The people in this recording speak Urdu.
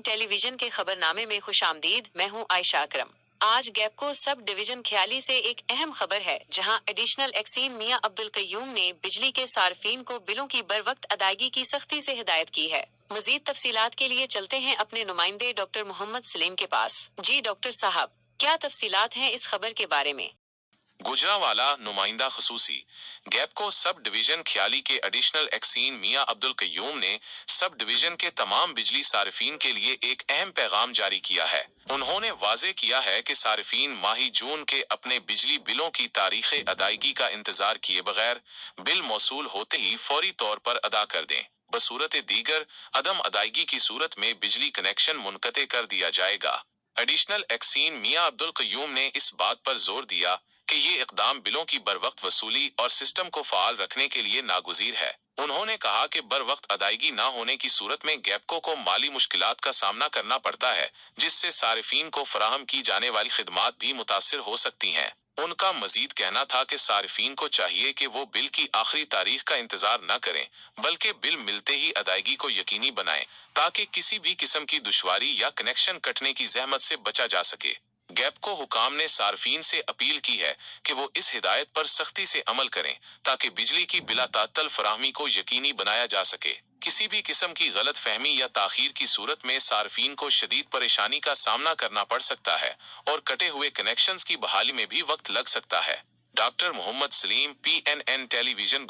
ٹیلی ویژن کے خبرنامے میں خوش آمدید۔ میں ہوں عائشہ اکرم۔ آج گیپکو سب ڈویژن خیالی سے ایک اہم خبر ہے، جہاں ایڈیشنل ایکسین میاں عبدالقیوم نے بجلی کے صارفین کو بلوں کی بروقت ادائیگی کی سختی سے ہدایت کی ہے۔ مزید تفصیلات کے لیے چلتے ہیں اپنے نمائندے ڈاکٹر محمد سلیم کے پاس۔ جی ڈاکٹر صاحب، کیا تفصیلات ہیں اس خبر کے بارے میں؟ گجرانوالہ نمائندہ خصوصی گیپکو سب ڈویژن خیالی کے ایڈیشنل ایکسین میاں عبدالقیوم نے سب ڈویژن کے تمام بجلی صارفین کے لیے ایک اہم پیغام جاری کیا ہے۔ انہوں نے واضح کیا ہے کہ صارفین ماہ جون کے اپنے بجلی بلوں کی تاریخ ادائیگی کا انتظار کیے بغیر بل موصول ہوتے ہی فوری طور پر ادا کر دیں۔ بصورت دیگر عدم ادائیگی کی صورت میں بجلی کنیکشن منقطع کر دیا جائے گا۔ ایڈیشنل ایکسین میاں عبدالقیوم نے اس بات پر زور دیا کہ یہ اقدام بلوں کی بروقت وصولی اور سسٹم کو فعال رکھنے کے لیے ناگزیر ہے۔ انہوں نے کہا کہ بروقت ادائیگی نہ ہونے کی صورت میں گیپکو کو مالی مشکلات کا سامنا کرنا پڑتا ہے، جس سے صارفین کو فراہم کی جانے والی خدمات بھی متاثر ہو سکتی ہیں۔ ان کا مزید کہنا تھا کہ صارفین کو چاہیے کہ وہ بل کی آخری تاریخ کا انتظار نہ کریں، بلکہ بل ملتے ہی ادائیگی کو یقینی بنائیں تاکہ کسی بھی قسم کی دشواری یا کنیکشن کٹنے کی زحمت سے بچا جا سکے۔ گیپکو حکام نے صارفین سے اپیل کی ہے کہ وہ اس ہدایت پر سختی سے عمل کریں تاکہ بجلی کی بلا تعطل فراہمی کو یقینی بنایا جا سکے۔ کسی بھی قسم کی غلط فہمی یا تاخیر کی صورت میں صارفین کو شدید پریشانی کا سامنا کرنا پڑ سکتا ہے اور کٹے ہوئے کنیکشنز کی بحالی میں بھی وقت لگ سکتا ہے۔ ڈاکٹر محمد سلیم، PNN ٹیلی ویژن